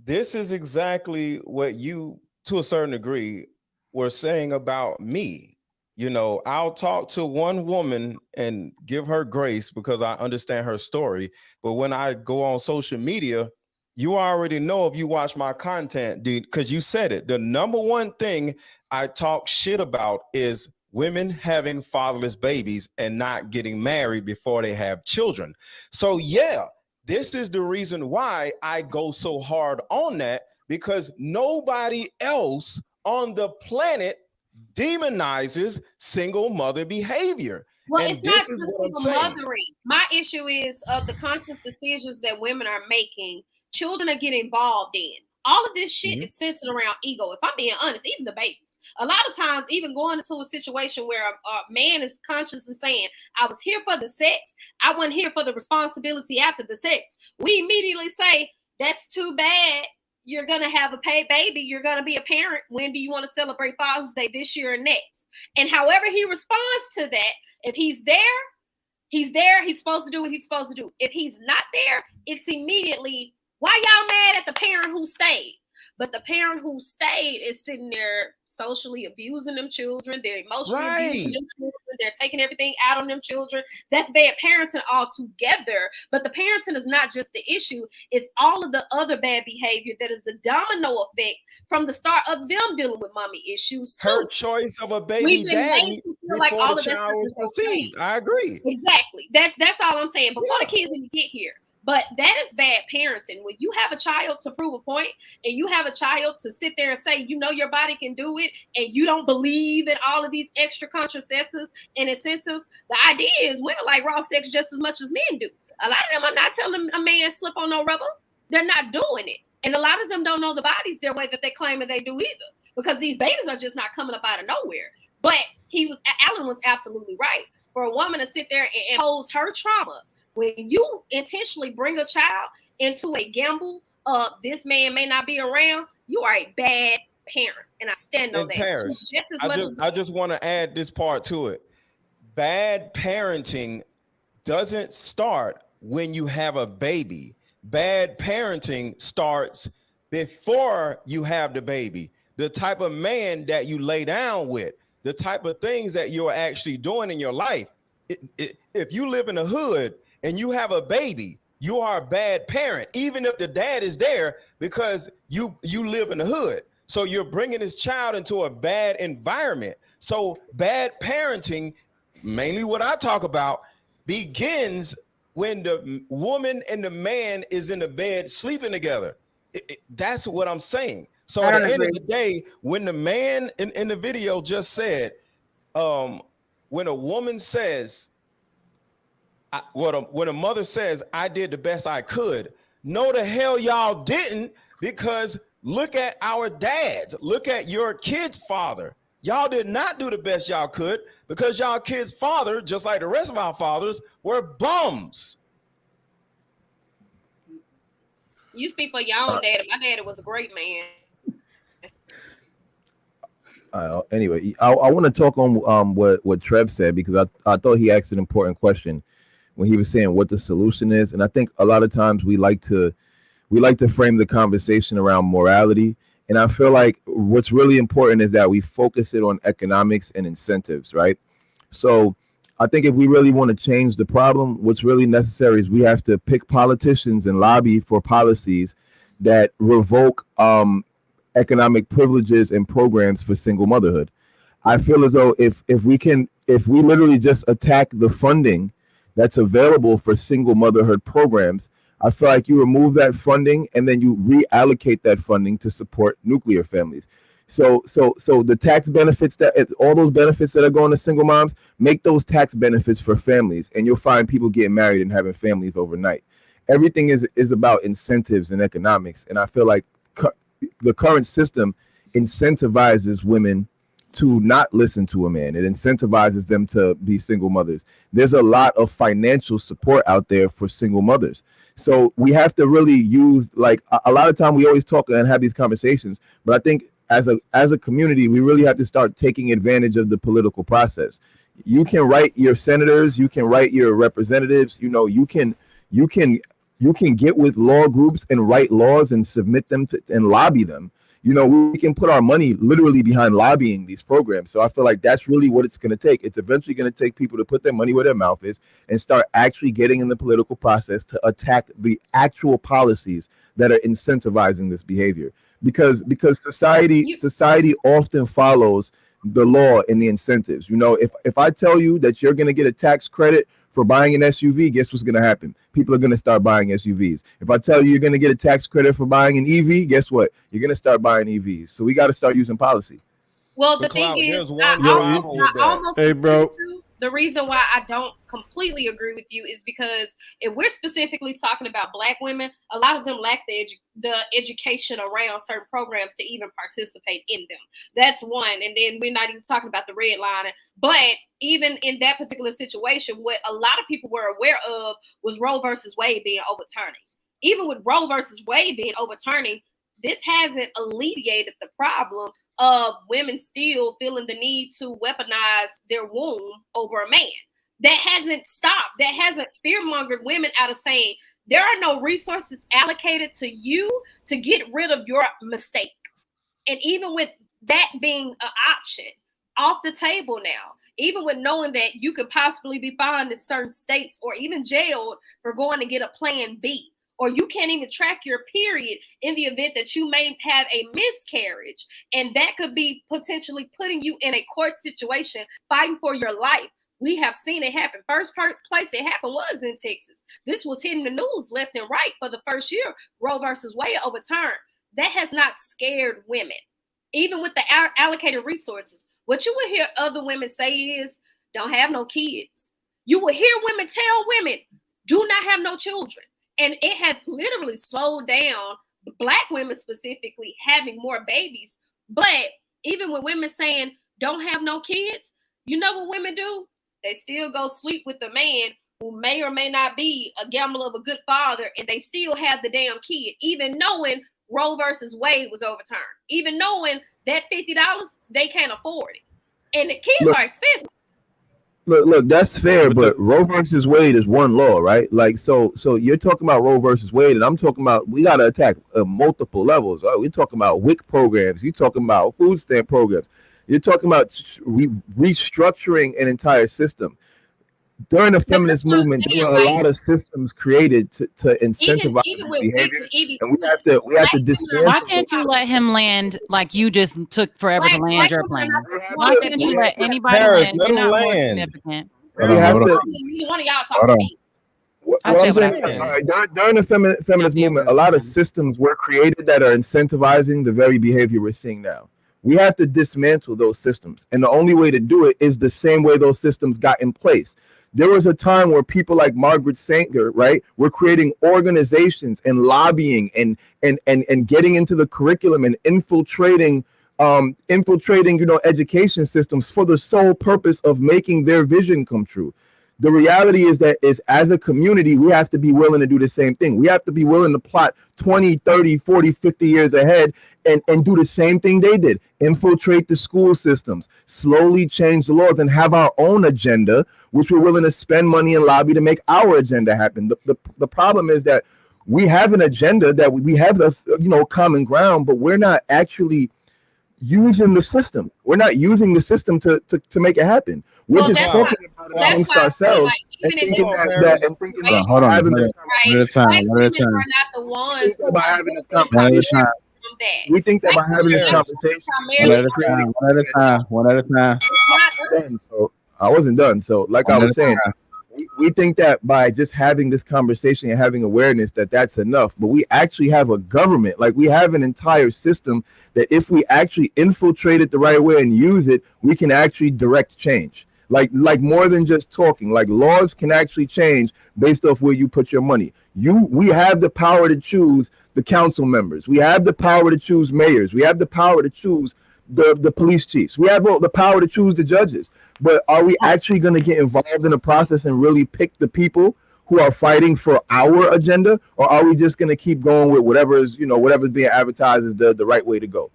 this is exactly what you, to a certain degree, were saying about me. You know, I'll talk to one woman and give her grace because I understand her story. But when I go on social media, you already know if you watch my content, dude, because you said it. The number one thing I talk shit about is women having fatherless babies and not getting married before they have children. So, yeah, this is the reason why I go so hard on that, because nobody else on the planet demonizes single mother behavior. Well, And it's not this is just what I'm single saying. mothering. My issue is of the conscious decisions that women are making, children are getting involved in. All of this shit is centered around ego. If I'm being honest, even the babies. A lot of times, even going into a situation where a man is conscious and saying, I was here for the sex, I wasn't here for the responsibility after the sex, we immediately say, that's too bad. You're going to have a baby. You're going to be a parent. When do you want to celebrate Father's Day, this year or next? And however he responds to that, if he's there, he's there. He's supposed to do what he's supposed to do. If he's not there, it's immediately, why y'all mad at the parent who stayed? But the parent who stayed is sitting there socially abusing them children. They're emotionally abusing them children. They're taking everything out on them children. That's bad parenting altogether. But the parenting is not just the issue. It's all of the other bad behavior that is a domino effect from the start of them dealing with mommy issues too. Her choice of a baby daddy before like all the of that child was conceived. Okay. I agree. Exactly. That's all I'm saying. Before the kids even get here. But that is bad parenting. When you have a child to prove a point and you have a child to sit there and say, you know, your body can do it, and you don't believe in all of these extra contraceptives and incentives, the idea is women like raw sex just as much as men do. A lot of them are not telling a man slip on no rubber. They're not doing it. And a lot of them don't know the bodies their way that they claim that they do either, because these babies are just not coming up out of nowhere. But Alan was absolutely right. For a woman to sit there and pose her trauma, when you intentionally bring a child into a gamble of this man may not be around, you are a bad parent. And I stand on that. Parents, I just want to add this part to it. Bad parenting doesn't start when you have a baby. Bad parenting starts before you have the baby. The type of man that you lay down with, the type of things that you're actually doing in your life. If you live in the hood and you have a baby, you are a bad parent, even if the dad is there, because you live in the hood. So you're bringing this child into a bad environment. So bad parenting, mainly what I talk about, begins when the woman and the man is in the bed sleeping together. That's what I'm saying. So at the end of the day, when the man in the video just said, when a woman says, when a mother says, I did the best I could, no, the hell y'all didn't, because look at our dads. Look at your kid's father. Y'all did not do the best y'all could, because y'all kid's father, just like the rest of our fathers, were bums. You speak for your own daddy. My daddy was a great man. Anyway, I want to talk on what Trev said, because I thought he asked an important question when he was saying what the solution is. And I think a lot of times we like to frame the conversation around morality. And I feel like what's really important is that we focus it on economics and incentives, right? So I think if we really want to change the problem, what's really necessary is we have to pick politicians and lobby for policies that revoke economic privileges and programs for single motherhood. I feel as though if we literally just attack the funding that's available for single motherhood programs, I feel like you remove that funding and then you reallocate that funding to support nuclear families. So the tax benefits, that all those benefits that are going to single moms, make those tax benefits for families, and you'll find people getting married and having families overnight. Everything is about incentives and economics, and I feel like the current system incentivizes women to not listen to a man. It incentivizes them to be single mothers. There's a lot of financial support out there for single mothers. So we have to really use, like, a lot of time we always talk and have these conversations, but I think as a community, we really have to start taking advantage of the political process. You can write your senators, you can write your representatives, you can You can get with law groups and write laws and submit them to, and lobby them. You know, we can put our money literally behind lobbying these programs. So I feel like that's really what it's going to take. It's eventually going to take people to put their money where their mouth is and start actually getting in the political process to attack the actual policies that are incentivizing this behavior. Because society often follows the law and the incentives. You know, if I tell you that you're going to get a tax credit for buying an SUV, guess what's going to happen? People are going to start buying SUVs. If I tell you you're going to get a tax credit for buying an EV, guess what? You're going to start buying EVs. So we got to start using policy. Well, the thing is, Hey, bro. The reason why I don't completely agree with you is because if we're specifically talking about Black women, a lot of them lack the education around certain programs to even participate in them. That's one. And then we're not even talking about the redlining. But even in that particular situation, what a lot of people were aware of was Roe versus Wade being overturning. Even with Roe versus Wade being overturning, this hasn't alleviated the problem of women still feeling the need to weaponize their womb over a man. That hasn't stopped. That hasn't fear-mongered women out of saying there are no resources allocated to you to get rid of your mistake. And even with that being an option off the table now, even with knowing that you could possibly be fined in certain states or even jailed for going to get a plan B, or you can't even track your period in the event that you may have a miscarriage. And that could be potentially putting you in a court situation, fighting for your life. We have seen it happen. First place it happened was in Texas. This was hitting the news left and right for the first year. Roe versus Wade overturned. That has not scared women, even with the allocated resources. What you will hear other women say is, don't have no kids. You will hear women tell women, do not have no children. And it has literally slowed down Black women specifically having more babies. But even with women saying don't have no kids, you know what women do? They still go sleep with a man who may or may not be a gamble of a good father, and they still have the damn kid, even knowing Roe versus Wade was overturned, even knowing that $50 they can't afford it. And the kids are expensive. Look, that's fair, but Roe versus Wade is one law, right? Like, so you're talking about Roe versus Wade, and I'm talking about we got to attack multiple levels. Right? We're talking about WIC programs. You're talking about food stamp programs. You're talking about restructuring an entire system. During the feminist movement, there were a lot of systems created to incentivize behavior, and we have to dismantle. Why can't you let him land like you just took forever to land your plane? Why can't you let anybody land? You're not more significant. One of y'all talk to me. During the feminist movement, a lot of systems were created that are incentivizing the very behavior we're seeing now. We have to dismantle those systems, and the only way to do it is the same way those systems got in place. There was a time where people like Margaret Sanger, right, were creating organizations and lobbying and getting into the curriculum and infiltrating, education systems for the sole purpose of making their vision come true. The reality is that as a community, we have to be willing to do the same thing. We have to be willing to plot 20, 30, 40, 50 years ahead and do the same thing they did. Infiltrate the school systems, slowly change the laws, and have our own agenda, which we're willing to spend money and lobby to make our agenda happen. The problem is that we have an agenda that we have common ground, but we're not actually using the system. We're not using the system to make it happen. We're just talking about it amongst ourselves and thinking that hold on, having this one at a time. One at a time. So I wasn't done. So like I was saying, we think that by just having this conversation and having awareness that's enough, but we actually have a government, like we have an entire system that if we actually infiltrate it the right way and use it, we can actually direct change. Like more than just talking, like laws can actually change based off where you put your money. We have the power to choose the council members. We have the power to choose mayors. We have the power to choose the police chiefs. We have the power to choose the judges. But are we actually going to get involved in the process and really pick the people who are fighting for our agenda, or are we just going to keep going with whatever's being advertised as the right way to go?